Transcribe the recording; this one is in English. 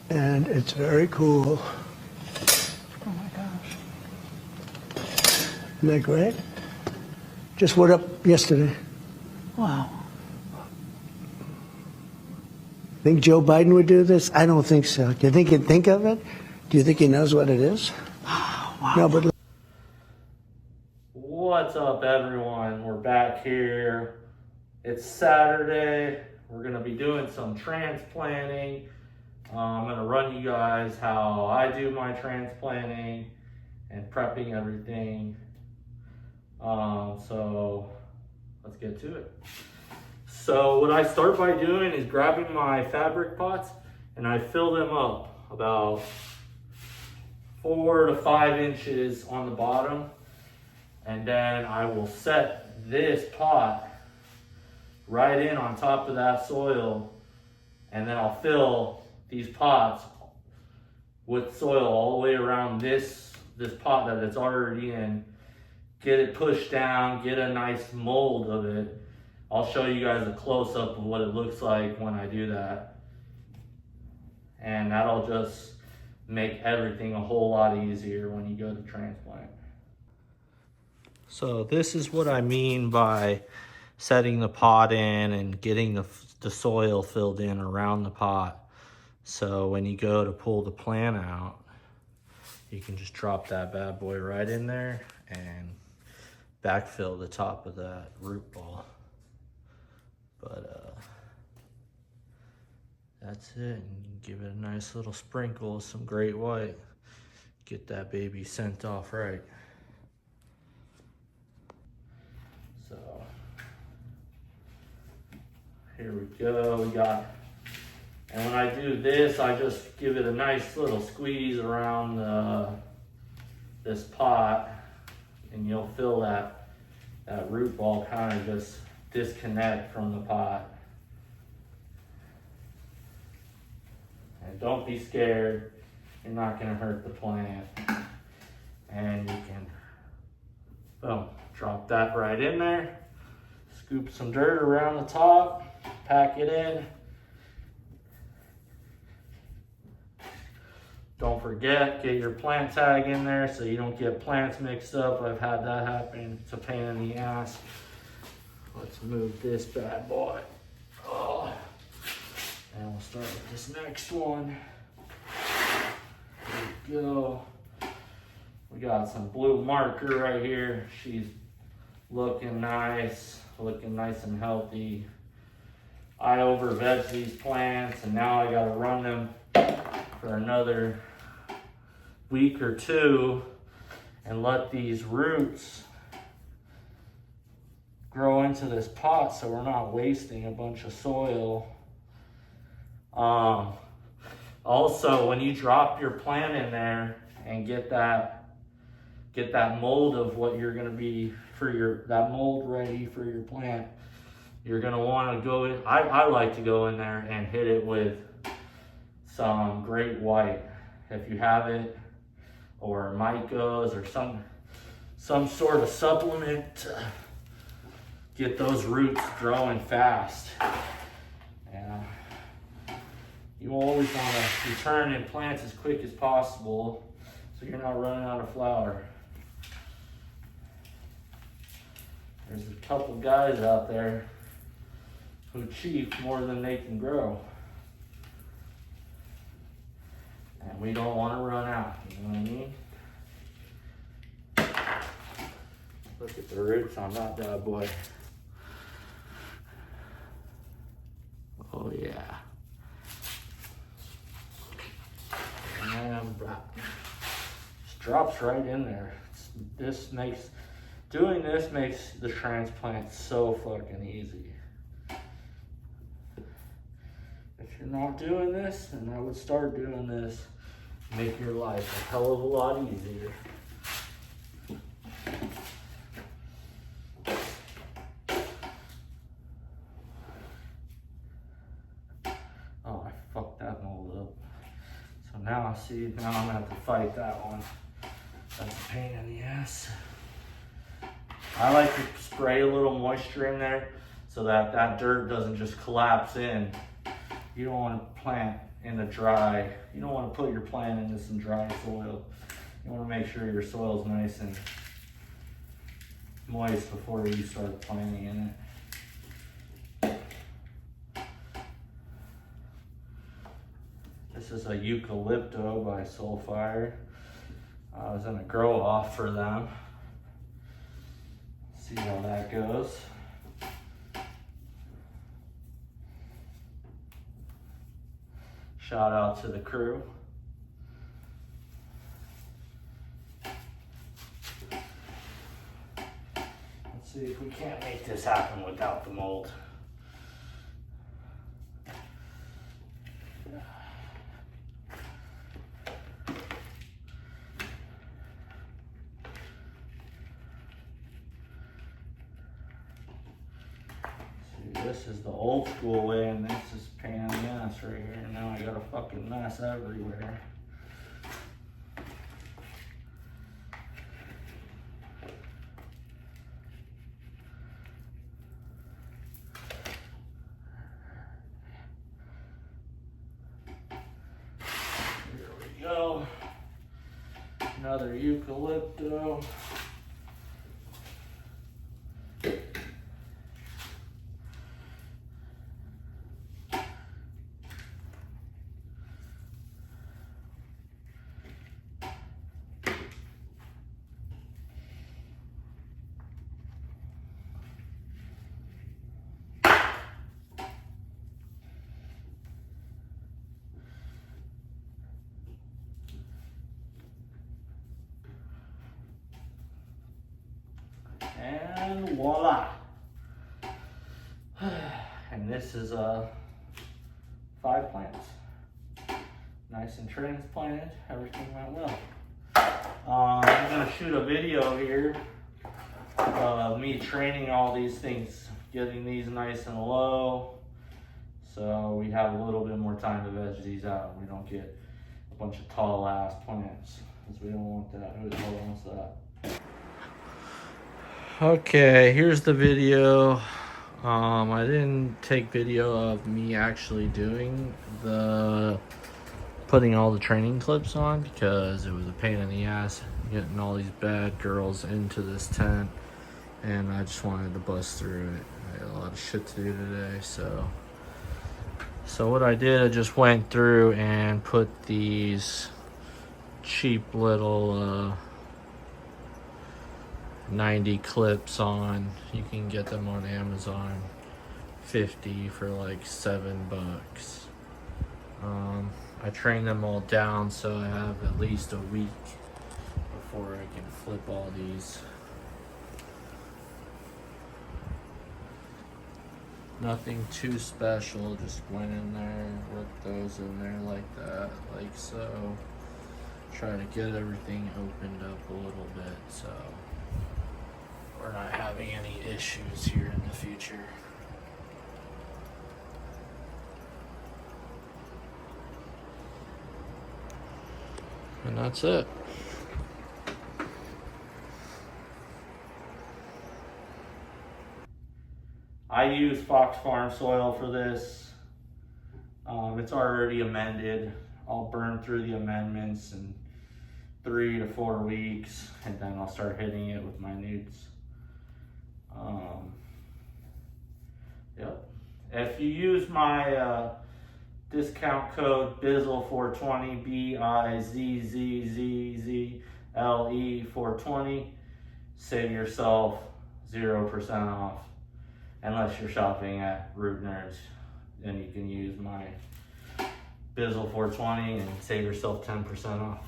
And it's very cool. Oh my gosh. Isn't that great? Just went up yesterday. Wow. Think Joe Biden would do this? I don't think so. Do you think he'd think of it? Do you think he knows what it is? Wow. No, but What's up, everyone? We're back here. It's Saturday. We're going to be doing some transplanting. I'm going to run you guys how I do my transplanting and prepping everything. So let's get to it. So what I start by doing is grabbing my fabric pots and I fill them up about 4 to 5 inches on the bottom. And then I will set this pot right in on top of that soil. And then I'll fill these pots with soil all the way around this pot that it's already in. Get it pushed down, get a nice mold of it. I'll show you guys a close-up of what it looks like when I do that. And that'll just make everything a whole lot easier when you go to transplant. So this is what I mean by setting the pot in and getting the soil filled in around the pot. So when you go to pull the plant out, you can just drop that bad boy right in there and backfill the top of that root ball. But that's it. And give it a nice little sprinkle of some Great White. Get that baby sent off right. So here we go. And when I do this, I just give it a nice little squeeze around this pot, and you'll feel that root ball kind of just disconnect from the pot. And don't be scared. You're not going to hurt the plant. And you can, boom, drop that right in there. Scoop some dirt around the top. Pack it in. Don't forget, get your plant tag in there so you don't get plants mixed up. I've had that happen. It's a pain in the ass. Let's move this bad boy. Oh. And we'll start with this next one. There we go. We got some blue marker right here. She's looking nice and healthy. I over-veg these plants, and now I gotta run them for another week or two and let these roots grow into this pot so we're not wasting a bunch of soil. Also, when you drop your plant in there and get that mold of what you're going to be that mold ready for your plant, you're going to want to go in. I like to go in there and hit it with some Great White if you have it, or Micas, or some sort of supplement to get those roots growing fast. And you always want to return in plants as quick as possible so you're not running out of flower. There's a couple guys out there who cheat more than they can grow. And we don't want to run out, you know what I mean? Look at the roots on that bad boy. Oh yeah. And just drops right in there. Doing this makes the transplant so fucking easy. If you're not doing this, then I would start doing this. Make your life a hell of a lot easier. Oh, I fucked that mold up. So now I'm gonna have to fight that one. That's a pain in the ass. I like to spray a little moisture in there so that that dirt doesn't just collapse in. You don't want to plant in the dry. You don't want to put your plant into some dry soil. You want to make sure your soil is nice and moist before you start planting in it. This is a Eucalypto by Soulfire. I was in a grow off for them. See how that goes. Shout out to the crew. Let's see if we can't make this happen without the mold. This is the old school way, and this is a pain in the ass right here. Now I got a fucking mess everywhere. Here we go. Another Eucalypto. And voila. And this is 5 plants. Nice and transplanted. Everything went well. I'm gonna shoot a video here of me training all these things, getting these nice and low, so we have a little bit more time to veg these out. We don't get a bunch of tall ass plants, because we don't want that. Who the hell wants that? Okay, here's the video. I didn't take video of me actually doing putting all the training clips on, because it was a pain in the ass getting all these bad girls into this tent, and I just wanted to bust through it. I had a lot of shit to do today, so what I did, I just went through and put these cheap little 90 clips on. You can get them on Amazon, 50 for like $7. I trained them all down, so I have at least a week before I can flip all these. Nothing too special, just went in there, worked those in there like that, like so. Try to get everything opened up a little bit, so we're not having any issues here in the future. And that's it. I use Fox Farm soil for this. It's already amended. I'll burn through the amendments in 3 to 4 weeks, and then I'll start hitting it with my newts. Yep. If you use my discount code BIZZLE420, BIZZZZZLE 420, save yourself 0% off. Unless you're shopping at Root Nerds, then you can use my BIZZLE420 and save yourself 10% off.